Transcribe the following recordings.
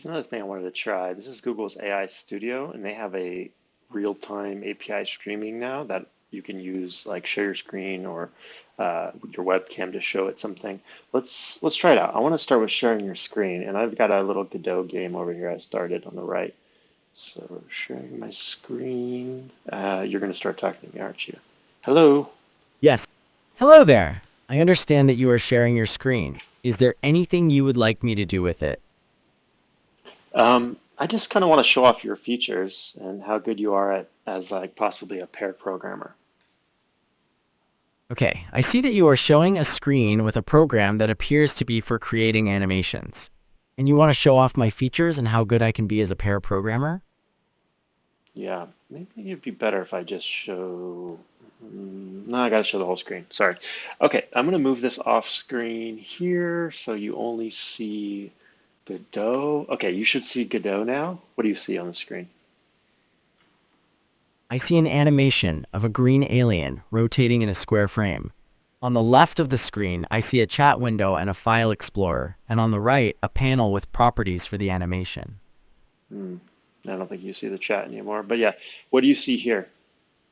There's another thing I wanted to try. This is Google's AI Studio, and they have a real-time API streaming now that you can use, like share your screen or your webcam to show it something. Let's try it out. I want to start with sharing your screen, and I've got a little Godot game over here I started on the right. So sharing my screen. You're going to start talking to me, aren't you? Hello. Yes. Hello there. I understand that you are sharing your screen. Is there anything you would like me to do with it? I just kind of want to show off your features and how good you are at as like possibly a pair programmer. Okay, I see that you are showing a screen with a program that appears to be for creating animations. And you want to show off my features and how good I can be as a pair programmer? Yeah, maybe it'd be better if I just show. No, I gotta show the whole screen. Sorry. Okay, I'm gonna move this off screen here so you only see Godot. Okay, you should see Godot now. What do you see on the screen? I see an animation of a green alien rotating in a square frame. On the left of the screen, I see a chat window and a file explorer, and on the right, a panel with properties for the animation. Hmm, I don't think you see the chat anymore, but yeah, what do you see here?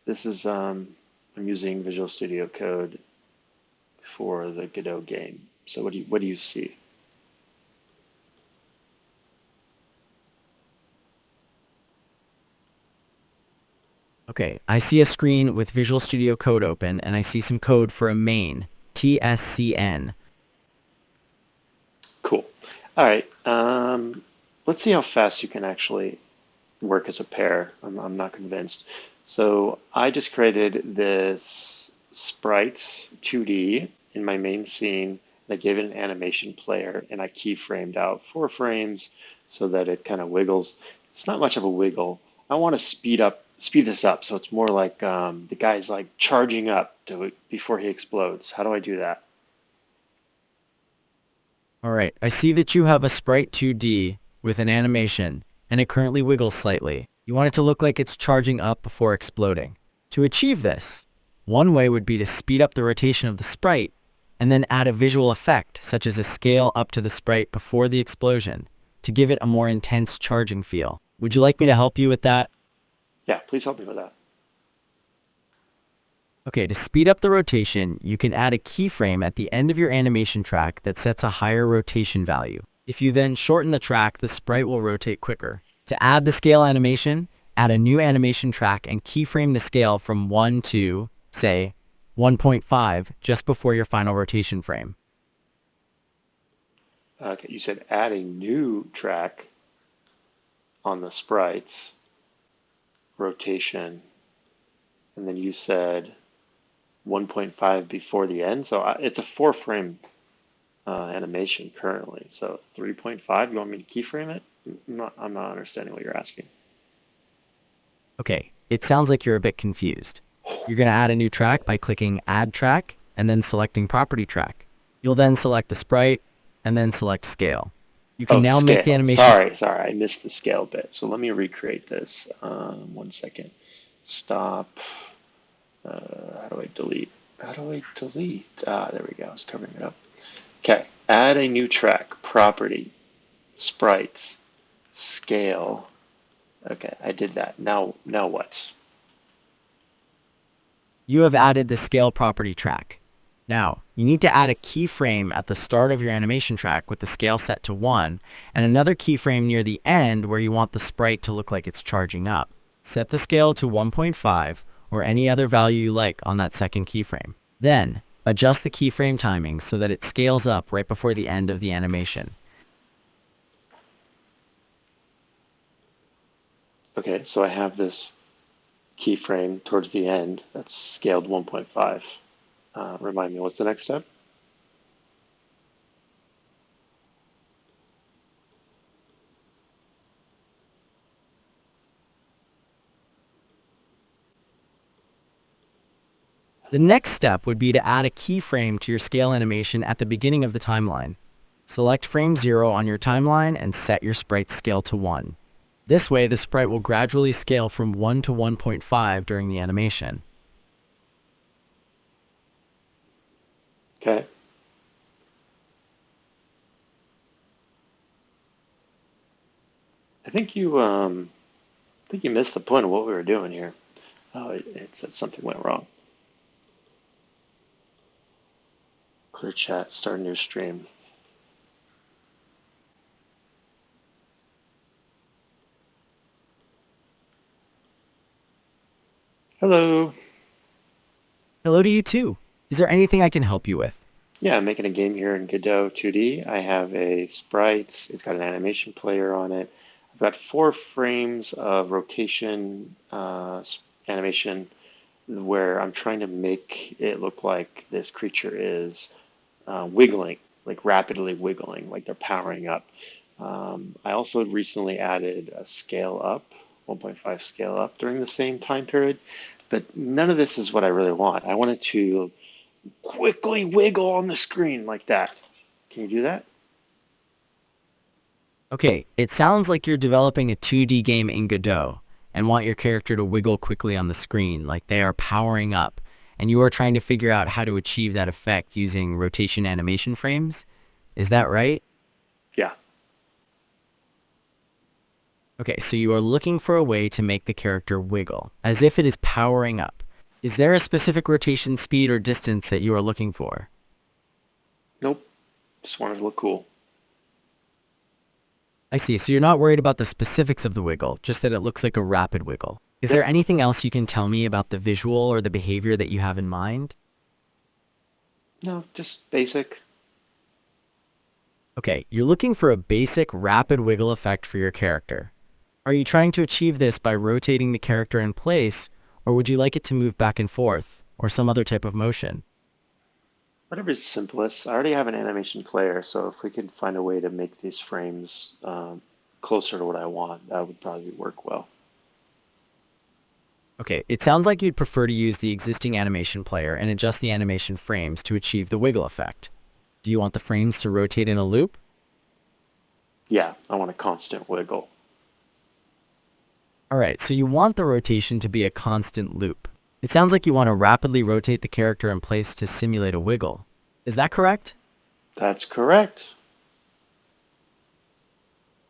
This is I'm using Visual Studio Code for the Godot game. So what do you see? Okay, I see a screen with Visual Studio Code open, and I see some code for a main, TSCN. Cool. All right. Let's see how fast you can actually work as a pair. I'm not convinced. So I just created this sprite 2D in my main scene. I gave it an animation player and I keyframed out 4 frames so that it kind of wiggles. It's not much of a wiggle. I want to speed this up so it's more like the guy's like charging up before he explodes. How do I do that? Alright, I see that you have a Sprite 2D with an animation, and it currently wiggles slightly. You want it to look like it's charging up before exploding. To achieve this, one way would be to speed up the rotation of the sprite, and then add a visual effect, such as a scale up to the sprite before the explosion, to give it a more intense charging feel. Would you like me to help you with that? Yeah, please help me with that. Okay, to speed up the rotation, you can add a keyframe at the end of your animation track that sets a higher rotation value. If you then shorten the track, the sprite will rotate quicker. To add the scale animation, add a new animation track and keyframe the scale from 1 to, say, 1.5 just before your final rotation frame. Okay, you said add a new track on the sprites, rotation, and then you said 1.5 before the end. So it's a 4 frame animation currently. So 3.5, you want me to keyframe it? I'm not understanding what you're asking. Okay, it sounds like you're a bit confused. You're going to add a new track by clicking Add Track and then selecting Property Track. You'll then select the sprite and then select Scale. You can Oh, now make the scale. animation. Sorry, I missed the scale bit. So let me recreate this. 1 second. Stop. How do I delete? How do I delete? There we go. I was covering it up. Okay. Add a new track. Property. Sprites. Scale. Okay, I did that. Now what? You have added the Scale Property track. Now, you need to add a keyframe at the start of your animation track with the scale set to 1, and another keyframe near the end where you want the sprite to look like it's charging up. Set the scale to 1.5 or any other value you like on that second keyframe. Then, adjust the keyframe timing so that it scales up right before the end of the animation. Okay, so I have this keyframe towards the end that's scaled 1.5. Remind me, what's the next step? The next step would be to add a keyframe to your scale animation at the beginning of the timeline. Select frame 0 on your timeline and set your sprite scale to 1. This way, the sprite will gradually scale from 1 to 1.5 during the animation. Okay. I think you missed the point of what we were doing here. Oh, it said something went wrong. Clear chat, start a new stream. Hello. Hello to you too. Is there anything I can help you with? Yeah, I'm making a game here in Godot 2D. I have a sprites. It's got an animation player on it. I've got 4 frames of rotation animation where I'm trying to make it look like this creature is wiggling, like rapidly wiggling, like they're powering up. I also recently added a scale up, 1.5 scale up during the same time period, but none of this is what I really want. I want it to quickly wiggle on the screen like that. Can you do that? Okay, it sounds like you're developing a 2D game in Godot and want your character to wiggle quickly on the screen like they are powering up, and you are trying to figure out how to achieve that effect using rotation animation frames. Is that right? Yeah. Okay, so you are looking for a way to make the character wiggle, as if it is powering up. Is there a specific rotation speed or distance that you are looking for? Nope. Just wanted to look cool. I see, so you're not worried about the specifics of the wiggle, just that it looks like a rapid wiggle. Is there Yep. anything else you can tell me about the visual or the behavior that you have in mind? No, just basic. Okay, you're looking for a basic rapid wiggle effect for your character. Are you trying to achieve this by rotating the character in place, or would you like it to move back and forth, or some other type of motion? Whatever's simplest. I already have an animation player, so if we could find a way to make these frames closer to what I want, that would probably work well. Okay, it sounds like you'd prefer to use the existing animation player and adjust the animation frames to achieve the wiggle effect. Do you want the frames to rotate in a loop? Yeah, I want a constant wiggle. Alright, so you want the rotation to be a constant loop. It sounds like you want to rapidly rotate the character in place to simulate a wiggle. Is that correct? That's correct.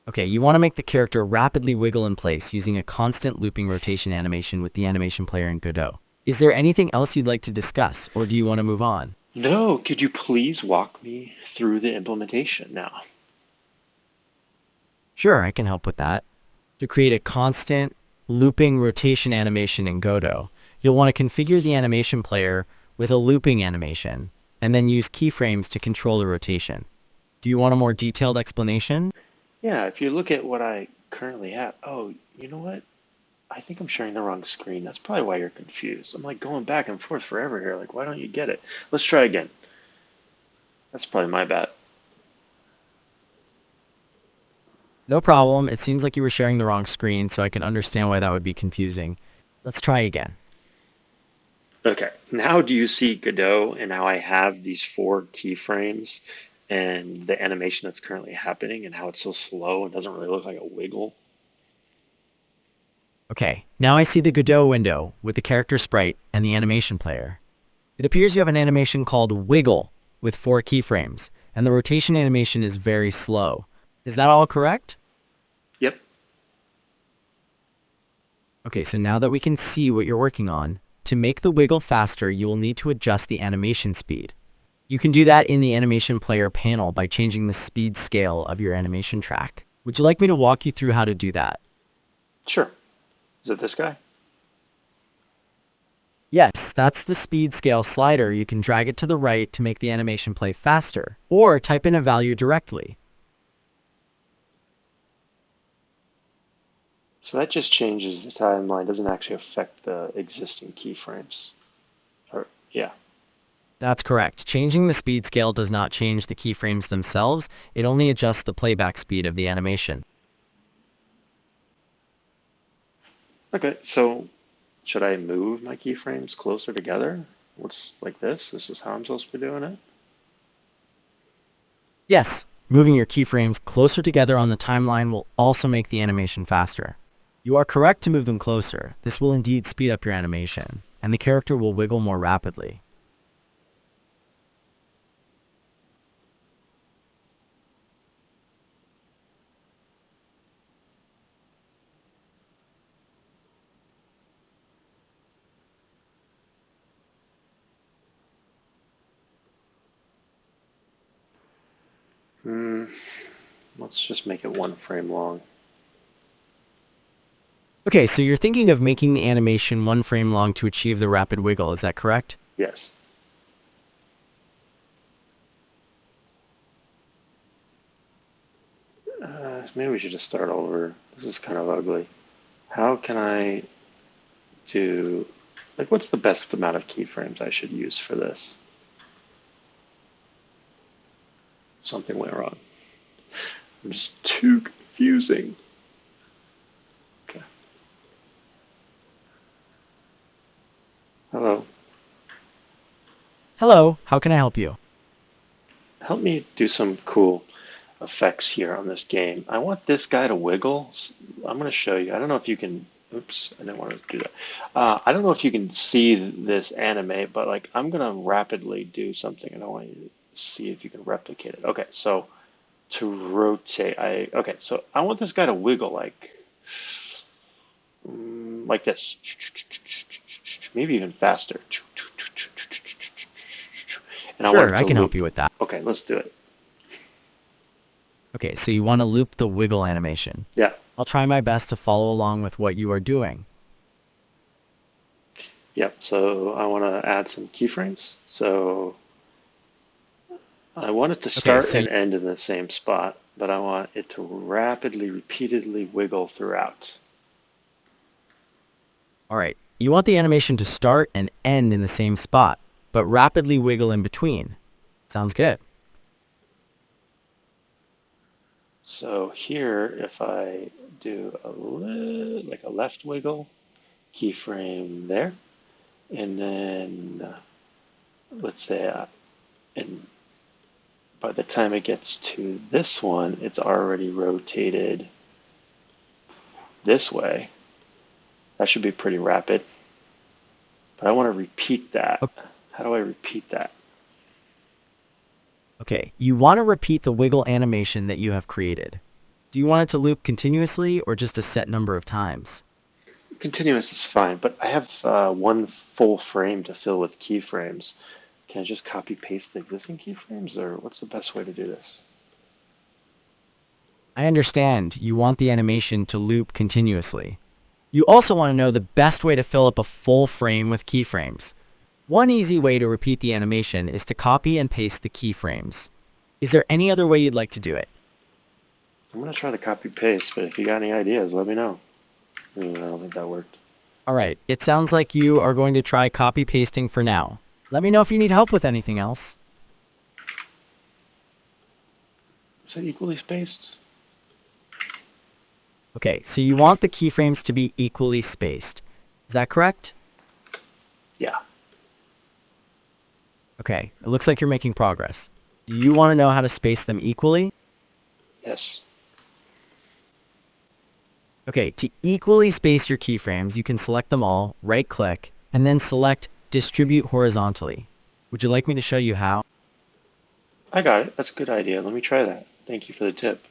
Okay, you want to make the character rapidly wiggle in place using a constant looping rotation animation with the animation player in Godot. Is there anything else you'd like to discuss, or do you want to move on? No, could you please walk me through the implementation now? Sure, I can help with that. To create a constant looping rotation animation in Godot, you'll want to configure the animation player with a looping animation, and then use keyframes to control the rotation. Do you want a more detailed explanation? Yeah, if you look at what I currently have, oh, you know what? I think I'm sharing the wrong screen. That's probably why you're confused. I'm like going back and forth forever here. Like, why don't you get it? Let's try again. That's probably my bad. No problem. It seems like you were sharing the wrong screen, so I can understand why that would be confusing. Let's try again. Okay, now do you see Godot and how I have these 4 keyframes and the animation that's currently happening and how it's so slow and doesn't really look like a wiggle? Okay, now I see the Godot window with the character sprite and the animation player. It appears you have an animation called Wiggle with 4 keyframes, and the rotation animation is very slow. Is that all correct? Yep. Okay, so now that we can see what you're working on, to make the wiggle faster, you will need to adjust the animation speed. You can do that in the animation player panel by changing the speed scale of your animation track. Would you like me to walk you through how to do that? Sure. Is it this guy? Yes, that's the speed scale slider. You can drag it to the right to make the animation play faster, or type in a value directly. So that just changes the timeline, doesn't actually affect the existing keyframes. Or, yeah. That's correct. Changing the speed scale does not change the keyframes themselves, it only adjusts the playback speed of the animation. Okay, so should I move my keyframes closer together? What's like this? This is how I'm supposed to be doing it? Yes, moving your keyframes closer together on the timeline will also make the animation faster. You are correct to move them closer. This will indeed speed up your animation, and the character will wiggle more rapidly. Mm, let's just make it 1 frame long. Okay, so you're thinking of making the animation 1 frame long to achieve the rapid wiggle, is that correct? Yes. Maybe we should just start over. This is kind of ugly. How can I do, like, what's the best amount of keyframes I should use for this? Something went wrong. I'm just too confusing. Okay. Hello. Hello, how can I help you? Help me do some cool effects here on this game. I want this guy to wiggle. I'm going to show you. I don't know if you can. Oops, I didn't want to do that. I don't know if you can see this animate, but like I'm going to rapidly do something, and I want you to see if you can replicate it. Okay, so to rotate, okay, so I want this guy to wiggle like this, maybe even faster. And I want Sure, it I to can help loop. you with that. Okay, let's do it. Okay, so you want to loop the wiggle animation. Yeah. I'll try my best to follow along with what you are doing. Yep, so I want to add some keyframes. So I want it to Okay, start so and end in the same spot, but I want it to rapidly, repeatedly wiggle throughout. all right, you want the animation to start and end in the same spot, but rapidly wiggle in between. Sounds good. So here, if I do like a left wiggle, keyframe there, and then let's say, and by the time it gets to this one, it's already rotated this way. That should be pretty rapid. But I want to repeat that. How do I repeat that? Okay, you want to repeat the wiggle animation that you have created. Do you want it to loop continuously or just a set number of times? Continuous is fine, but I have 1 full frame to fill with keyframes. Can I just copy paste the existing keyframes, or what's the best way to do this? I understand you want the animation to loop continuously. You also want to know the best way to fill up a full frame with keyframes. One easy way to repeat the animation is to copy and paste the keyframes. Is there any other way you'd like to do it? I'm going to try to copy paste, but if you got any ideas, let me know. I don't think that worked. Alright, it sounds like you are going to try copy pasting for now. Let me know if you need help with anything else. Is it equally spaced? Okay, so you want the keyframes to be equally spaced. Is that correct? Yeah. Okay, it looks like you're making progress. Do you want to know how to space them equally? Yes. Okay, to equally space your keyframes, you can select them all, right-click, and then select Distribute Horizontally. Would you like me to show you how? I got it. That's a good idea. Let me try that. Thank you for the tip.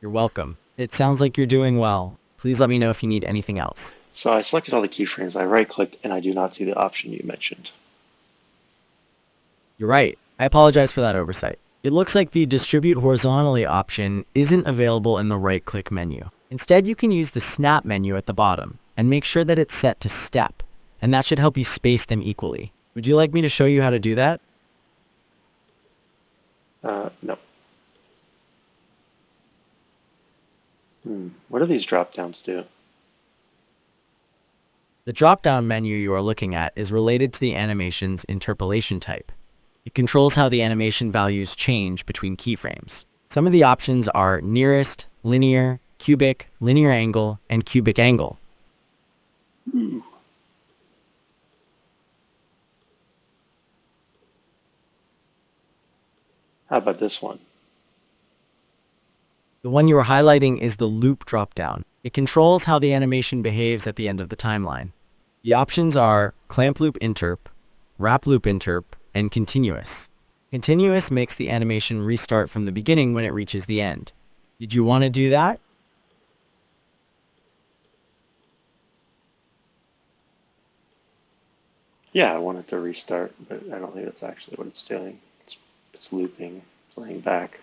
You're welcome. It sounds like you're doing well. Please let me know if you need anything else. So I selected all the keyframes, I right-clicked, and I do not see the option you mentioned. You're right. I apologize for that oversight. It looks like the Distribute Horizontally option isn't available in the right-click menu. Instead, you can use the Snap menu at the bottom and make sure that it's set to Step, and that should help you space them equally. Would you like me to show you how to do that? No. What do these drop downs do? The drop-down menu you are looking at is related to the animation's interpolation type. It controls how the animation values change between keyframes. Some of the options are nearest, linear, cubic, linear angle, and cubic angle. Ooh. How about this one? The one you are highlighting is the loop dropdown. It controls how the animation behaves at the end of the timeline. The options are clamp loop interp, wrap loop interp, and continuous. Continuous makes the animation restart from the beginning when it reaches the end. Did you want to do that? Yeah, I want it to restart, but I don't think that's actually what it's doing. It's looping. playing back.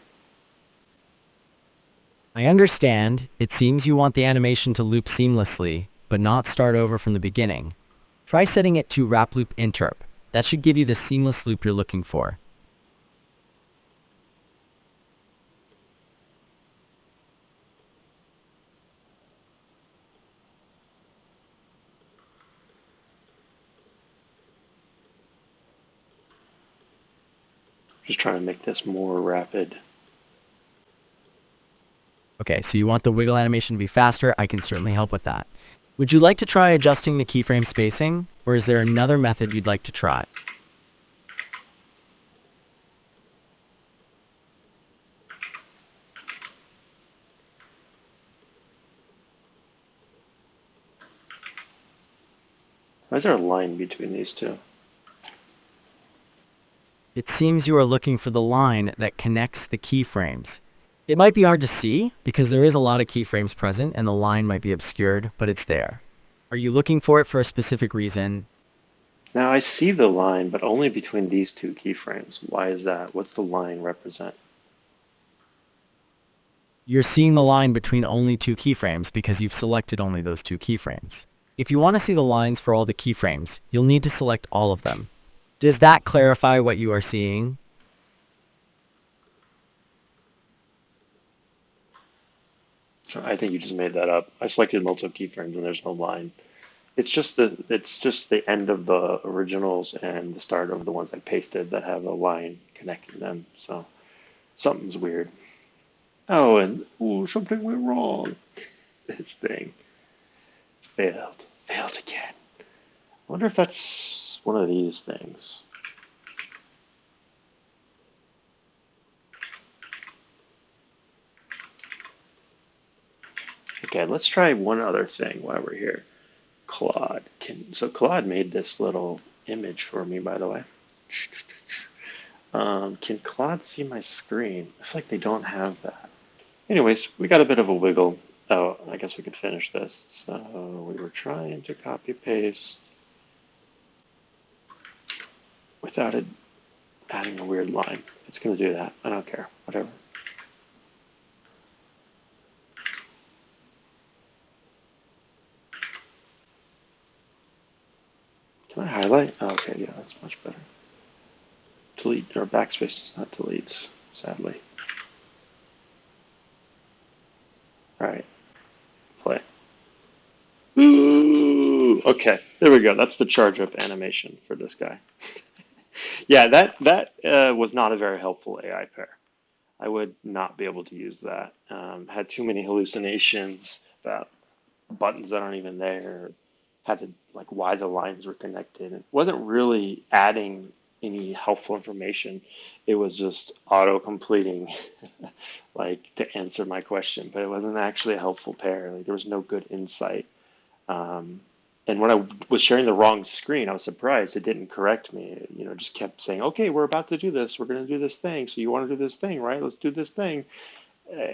I understand. It seems you want the animation to loop seamlessly, but not start over from the beginning. Try setting it to wrap loop interp. That should give you the seamless loop you're looking for. Just trying to make this more rapid. Okay, so you want the wiggle animation to be faster? I can certainly help with that. Would you like to try adjusting the keyframe spacing, or is there another method you'd like to try? Why is there a line between these two? It seems you are looking for the line that connects the keyframes. It might be hard to see because there is a lot of keyframes present and the line might be obscured, but it's there. Are you looking for it for a specific reason? Now I see the line, but only between these two keyframes. Why is that? What's the line represent? You're seeing the line between only two keyframes because you've selected only those two keyframes. If you want to see the lines for all the keyframes, you'll need to select all of them. Does that clarify what you are seeing? I think you just made that up. I selected multiple keyframes and there's no line. It's just the end of the originals and the start of the ones I pasted that have a line connecting them. So something's weird. Oh, and something went wrong. This thing failed again. I wonder if that's one of these things. Okay, let's try one other thing while we're here. Claude made this little image for me, by the way. Can Claude see my screen? I feel like they don't have that. Anyways, we got a bit of a wiggle. Oh, I guess we could finish this. So we were trying to copy paste without it adding a weird line. It's going to do that. I don't care. Whatever. Can I highlight? Oh, okay, yeah, that's much better. Delete or backspace does not delete, sadly. All right, play. Ooh, okay, there we go. That's the charge up animation for this guy. Yeah, that was not a very helpful AI pair. I would not be able to use that. Had too many hallucinations about buttons that aren't even there. Had to like why the lines were connected. It wasn't really adding any helpful information. It was just auto completing like to answer my question, but it wasn't actually a helpful pair. Like there was no good insight. Um, and when I was sharing the wrong screen, I was surprised it didn't correct me. It, just kept saying, "Okay, we're about to do this. We're going to do this thing. So you want to do this thing, right? Let's do this thing."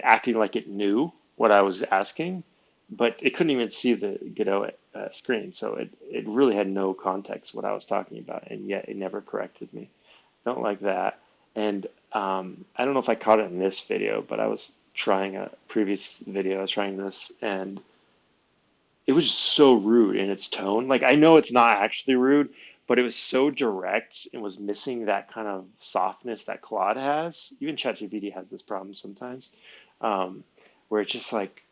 Acting like it knew what I was asking, but it couldn't even see the Godot screen. So it really had no context what I was talking about, and yet it never corrected me. Don't like that. And I don't know if I caught it in this video, but I was trying a previous video. I was trying this, and it was so rude in its tone. Like I know it's not actually rude, but it was so direct and was missing that kind of softness that Claude has. Even ChatGPT has this problem sometimes, um, where it's just like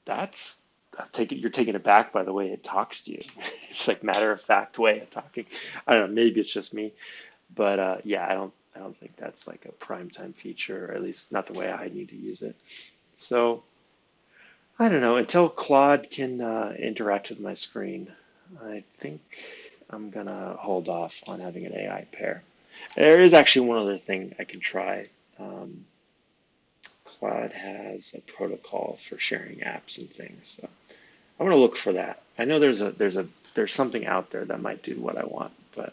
that's you're taken aback by the way it talks to you. It's like matter of fact way of talking. I don't know. Maybe it's just me, but yeah, I don't think that's like a prime time feature, or at least not the way I need to use it. So I don't know. Until Claude can interact with my screen, I think I'm gonna hold off on having an AI pair. There is actually one other thing I can try. Um, Claude has a protocol for sharing apps and things, so I'm gonna look for that. I know there's something out there that might do what I want, but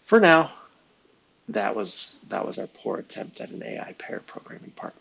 for now, that was our poor attempt at an AI pair programming partner.